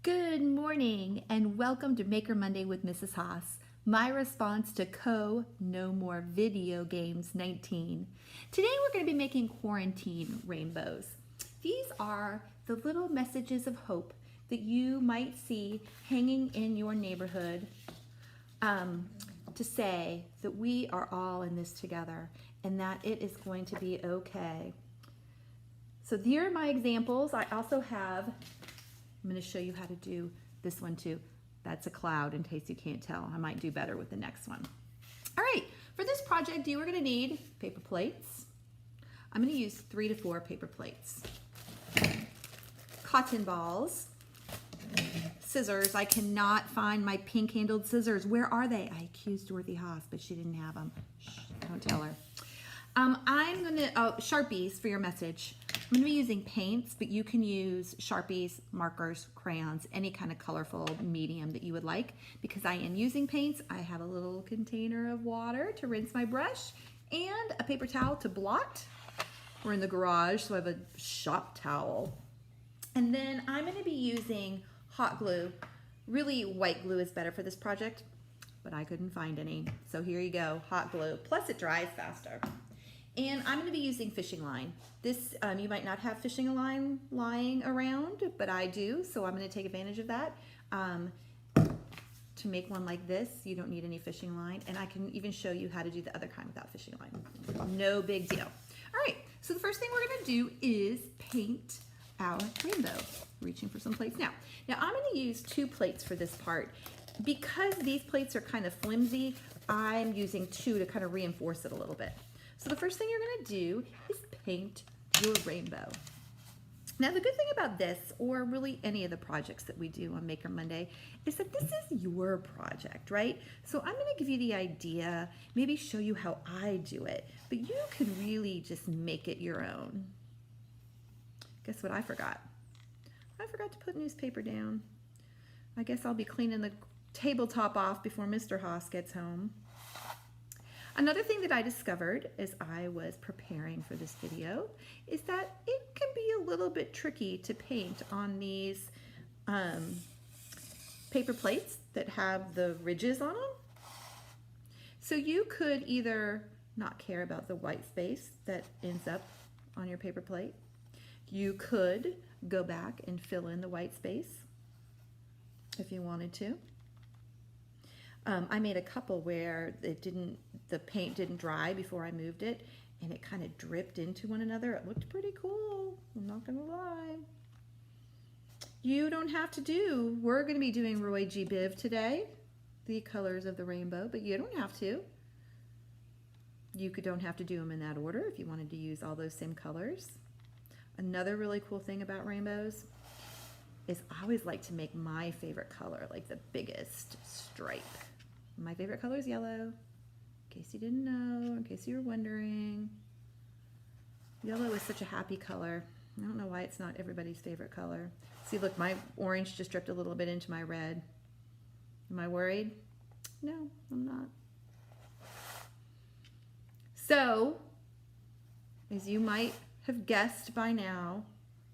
Good morning and welcome to Maker Monday with Mrs. Haas. My response to No More Video Games 19. Today we're going to be making quarantine rainbows. These are the little messages of hope that you might see hanging in your neighborhood to say that we are all in this together and that it is going to be okay. So here are my examples. I also have I'm going to show you how to do this one too. That's a cloud in case you can't tell. I might do better with the next one. All right, for this project you are going to need paper plates. I'm going to use 3 to 4 paper plates. Cotton balls. Scissors. I cannot find my pink handled scissors. Where are they? I accused Dorothy Haas, but she didn't have them. Shh, don't tell her. I'm going to, Sharpies for your message. I'm going to be using paints, but you can use Sharpies, markers, crayons, any kind of colorful medium that you would like. Because I am using paints, I have a little container of water to rinse my brush and a paper towel to blot. We're in the garage, so I have a shop towel. And then I'm going to be using hot glue. Really, white glue is better for this project, but I couldn't find any. So here you go, hot glue. Plus it dries faster. And I'm going to be using fishing line. This, you might not have fishing line lying around, but I do, so I'm going to take advantage of that. To make one like this, you don't need any fishing line, and I can even show you how to do the other kind without fishing line. No big deal. All right, so the first thing we're going to do is paint our rainbow. Reaching for some plates now. Now I'm going to use 2 plates for this part. Because these plates are kind of flimsy, I'm using 2 to kind of reinforce it a little bit. So the first thing you're going to do is paint your rainbow. Now the good thing about this, or really any of the projects that we do on Maker Monday, is that this is your project, right? So I'm going to give you the idea, maybe show you how I do it, but you can really just make it your own. Guess what I forgot? I forgot to put newspaper down. I guess I'll be cleaning the tabletop off before Mr. Haas gets home. Another thing that I discovered as I was preparing for this video is that it can be a little bit tricky to paint on these paper plates that have the ridges on them. So you could either not care about the white space that ends up on your paper plate. You could go back and fill in the white space if you wanted to. I made a couple where the paint didn't dry before I moved it, and it kind of dripped into one another. It looked pretty cool, I'm not gonna lie. You don't have to do, we're gonna be doing Roy G. Biv today, the colors of the rainbow, but you don't have to. You don't have to do them in that order if you wanted to use all those same colors. Another really cool thing about rainbows is I always like to make my favorite color, like the biggest stripe. My favorite color is yellow, in case you didn't know, in case you were wondering. Yellow is such a happy color. I don't know why it's not everybody's favorite color. See, look, my orange just dripped a little bit into my red. Am I worried? No, I'm not. So, as you might have guessed by now,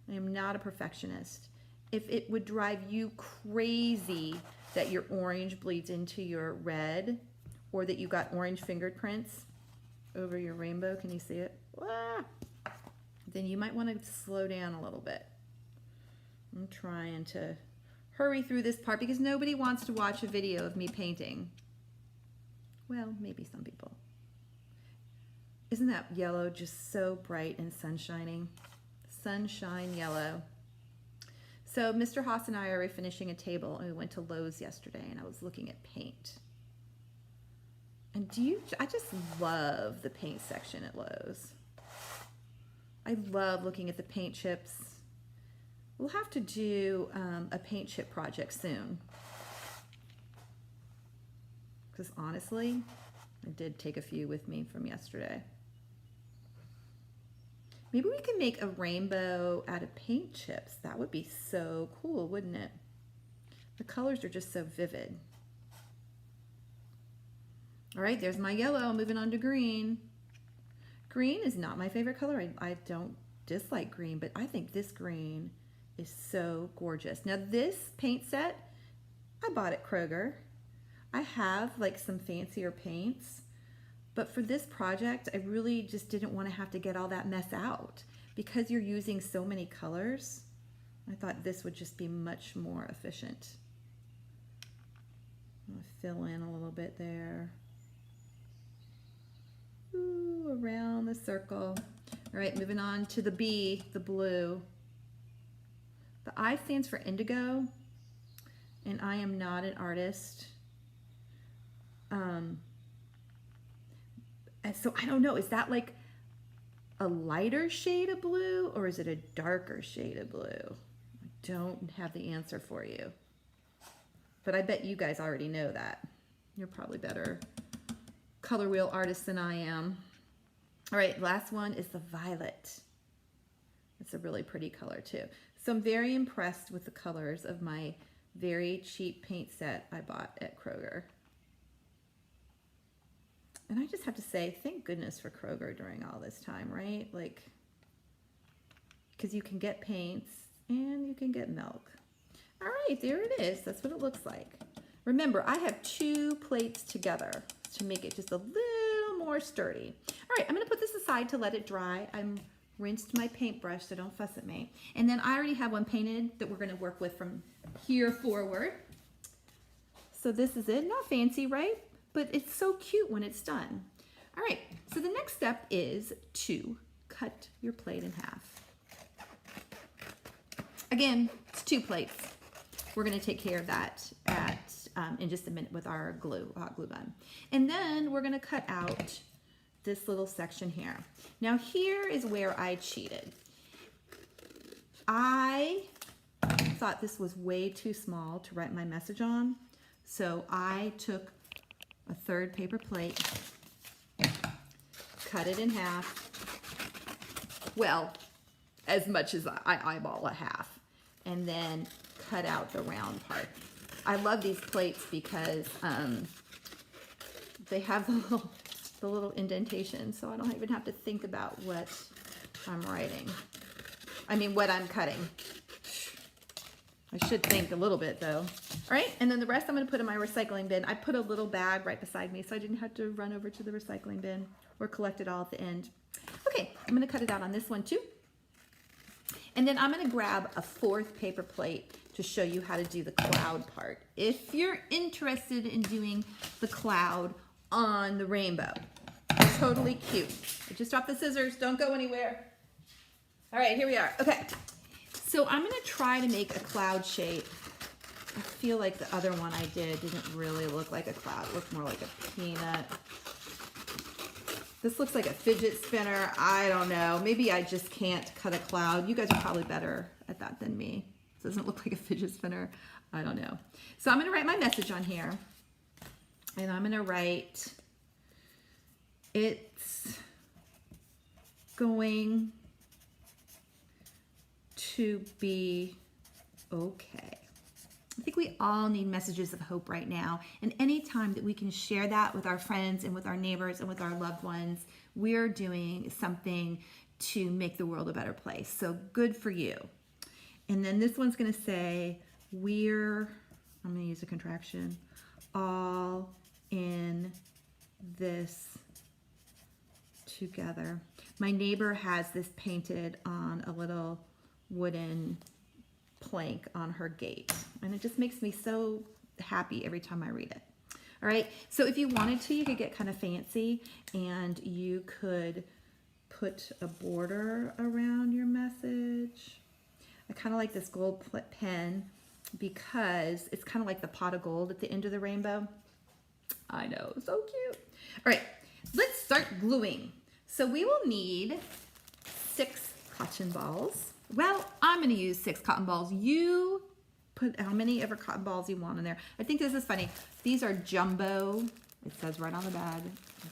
I am not a perfectionist. If it would drive you crazy that your orange bleeds into your red, or that you got orange fingerprints over your rainbow, can you see it? Ah! Then you might want to slow down a little bit. I'm trying to hurry through this part because nobody wants to watch a video of me painting. Well, maybe some people. Isn't that yellow just so bright and sunshining? Sunshine yellow. So Mr. Haas and I are refinishing a table, and we went to Lowe's yesterday, and I was looking at paint. And I just love the paint section at Lowe's. I love looking at the paint chips. We'll have to do a paint chip project soon. Because honestly, I did take a few with me from yesterday. Maybe we can make a rainbow out of paint chips. That would be so cool, wouldn't it? The colors are just so vivid. All right, there's my yellow. Moving on to green. Green is not my favorite color. I don't dislike green, but I think this green is so gorgeous. Now this paint set, I bought at Kroger. I have like some fancier paints, but for this project, I really just didn't want to have to get all that mess out. Because you're using so many colors, I thought this would just be much more efficient. I'm gonna fill in a little bit there. Ooh, around the circle. All right, moving on to the B, the blue. The I stands for indigo, and I am not an artist. And so I don't know, is that like a lighter shade of blue or is it a darker shade of blue? I don't have the answer for you, but I bet you guys already know that. You're probably better color wheel artists than I am. All right, last one is the violet. It's a really pretty color too. So I'm very impressed with the colors of my very cheap paint set I bought at Kroger. And I just have to say, thank goodness for Kroger during all this time, right? Like, because you can get paints and you can get milk. All right, there it is. That's what it looks like. Remember, I have 2 plates together to make it just a little more sturdy. All right, I'm gonna put this aside to let it dry. I'm rinsed my paintbrush, so don't fuss at me. And then I already have one painted that we're gonna work with from here forward. So this is it, not fancy, right? But it's so cute when it's done. All right, so the next step is to cut your plate in half. Again, it's 2 plates. We're gonna take care of that in just a minute with our hot glue gun. And then we're gonna cut out this little section here. Now here is where I cheated. I thought this was way too small to write my message on, so I took a 3rd paper plate, cut it in half, well, as much as I eyeball a half, and then cut out the round part. I love these plates because they have the little indentation, so I don't even have to think about what I'm writing. I mean, what I'm cutting. I should think a little bit though. All right, and then the rest I'm gonna put in my recycling bin. I put a little bag right beside me so I didn't have to run over to the recycling bin or collect it all at the end. Okay, I'm gonna cut it out on this one too. And then I'm gonna grab a 4th paper plate to show you how to do the cloud part. If you're interested in doing the cloud on the rainbow, it's totally cute. I just dropped the scissors, don't go anywhere. All right, here we are, okay. So I'm gonna try to make a cloud shape. I feel like the other one I did didn't really look like a cloud. It looked more like a peanut. This looks like a fidget spinner. I don't know. Maybe I just can't cut a cloud. You guys are probably better at that than me. It doesn't look like a fidget spinner. I don't know. So I'm gonna write my message on here. And I'm gonna write, it's going to be okay. I think we all need messages of hope right now. And anytime that we can share that with our friends and with our neighbors and with our loved ones, we're doing something to make the world a better place. So good for you. And then this one's gonna say, I'm gonna use a contraction, all in this together. My neighbor has this painted on a little wooden plank on her gate, and it just makes me so happy every time I read it. All right, so if you wanted to, you could get kind of fancy and you could put a border around your message. I kind of like this gold pen because it's kind of like the pot of gold at the end of the rainbow. I know, so cute. All right, let's start gluing. So we will need 6 cotton balls. Well, I'm gonna use 6 cotton balls. You put how many ever cotton balls you want in there. I think this is funny. These are jumbo, it says right on the bag,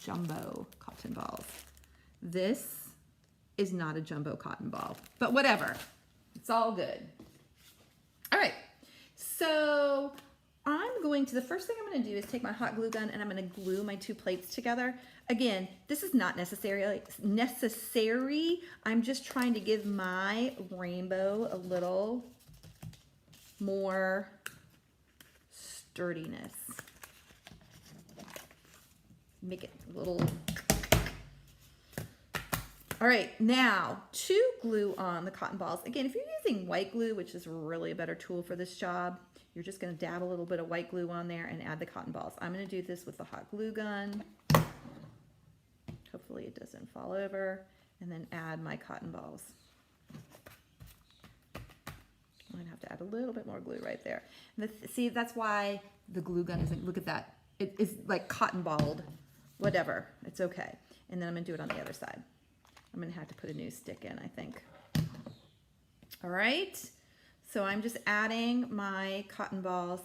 jumbo cotton balls. This is not a jumbo cotton ball, but whatever, it's all good. All right, so the first thing I'm gonna do is take my hot glue gun and I'm gonna glue my 2 plates together. Again, this is not necessary. I'm just trying to give my rainbow a little more sturdiness. Make it a little. All right, now to glue on the cotton balls. Again, if you're using white glue, which is really a better tool for this job, you're just gonna dab a little bit of white glue on there and add the cotton balls. I'm gonna do this with the hot glue gun. Hopefully it doesn't fall over, and then add my cotton balls. I'm gonna have to add a little bit more glue right there. And see, that's why the glue gun isn't, look at that. It is like cotton balled, whatever, it's okay. And then I'm gonna do it on the other side. I'm gonna have to put a new stick in, I think. All right, so I'm just adding my cotton balls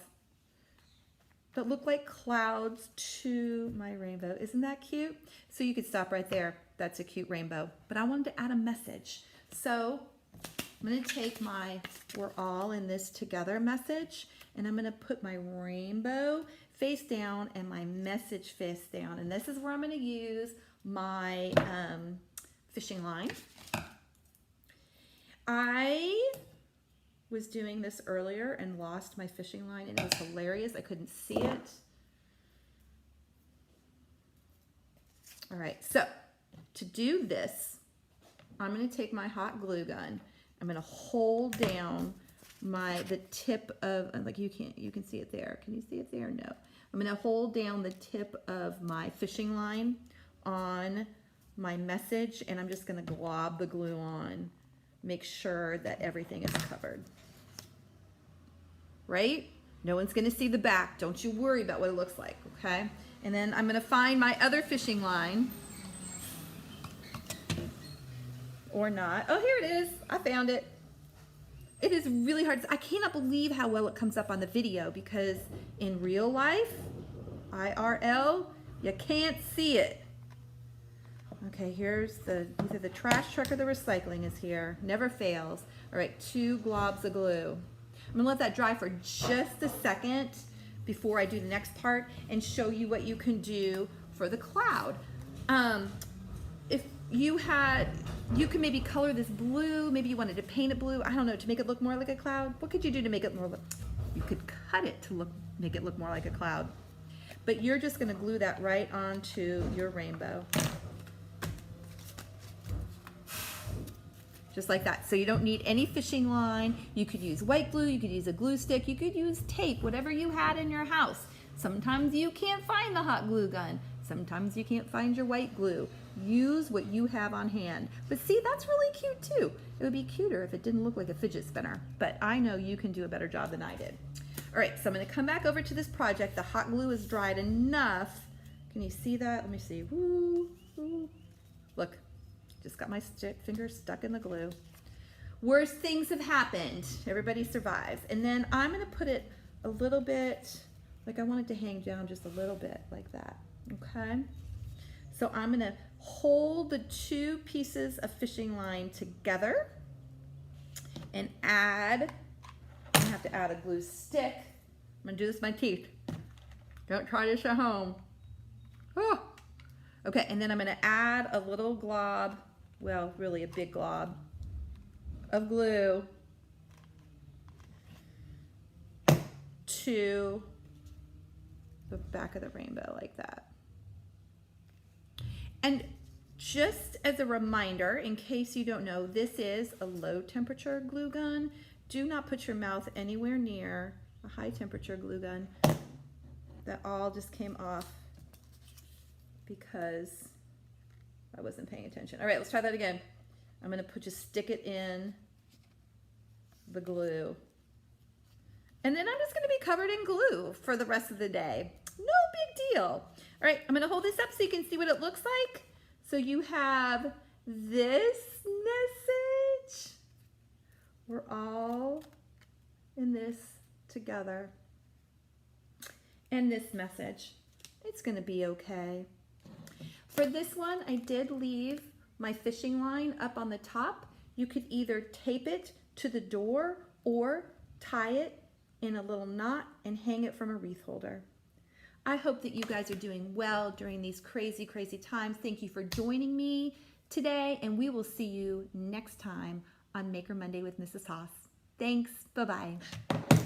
that look like clouds to my rainbow. Isn't that cute? So you could stop right there. That's a cute rainbow. But I wanted to add a message. So I'm gonna take my "we're all in this together" message, and I'm gonna put my rainbow face down and my message face down. And this is where I'm gonna use my fishing line. I was doing this earlier and lost my fishing line, and it was hilarious. I couldn't see it. All right, so to do this, I'm gonna take my hot glue gun. I'm gonna hold down the tip of, like you can see it there. Can you see it there? No. I'm gonna hold down the tip of my fishing line on my message, and I'm just gonna glob the glue on. Make sure that everything is covered. Right? No one's gonna see the back. Don't you worry about what it looks like, okay? And then I'm gonna find my other fishing line. Or not. Oh, here it is. I found it. It is really hard. I cannot believe how well it comes up on the video, because in real life, IRL, you can't see it. Okay, here's either the trash truck or the recycling is here. Never fails. All right, 2 globs of glue. I'm gonna let that dry for just a second before I do the next part and show you what you can do for the cloud. If you could maybe color this blue, maybe you wanted to paint it blue, I don't know, to make it look more like a cloud. What could you do to make it more you could cut it to make it look more like a cloud. But you're just gonna glue that right onto your rainbow. Just like that. So you don't need any fishing line. You could use white glue, you could use a glue stick, you could use tape, whatever you had in your house. Sometimes you can't find the hot glue gun. Sometimes you can't find your white glue. Use what you have on hand. But see, that's really cute too. It would be cuter if it didn't look like a fidget spinner, but I know you can do a better job than I did. All right, so I'm gonna come back over to this project. The hot glue is dried enough. Can you see that? Let me see. Woo, woo. Look. Just got my finger stuck in the glue. Worst things have happened. Everybody survives. And then I'm gonna put it a little bit, like I want it to hang down just a little bit like that, okay? So I'm gonna hold the 2 pieces of fishing line together and I'm gonna have to add a glue stick. I'm gonna do this with my teeth. Don't try this at home. Oh. Okay, and then I'm gonna add a little glob, well, really a big glob of glue to the back of the rainbow like that. And just as a reminder, in case you don't know, this is a low temperature glue gun. Do not put your mouth anywhere near a high temperature glue gun. That all just came off because I wasn't paying attention. All right, let's try that again. I'm gonna just stick it in the glue. And then I'm just gonna be covered in glue for the rest of the day. No big deal. All right, I'm gonna hold this up so you can see what it looks like. So you have this message. We're all in this together. And this message, it's gonna be okay. For this one, I did leave my fishing line up on the top. You could either tape it to the door or tie it in a little knot and hang it from a wreath holder. I hope that you guys are doing well during these crazy, crazy times. Thank you for joining me today, and we will see you next time on Maker Monday with Mrs. Haas. Thanks. Bye-bye.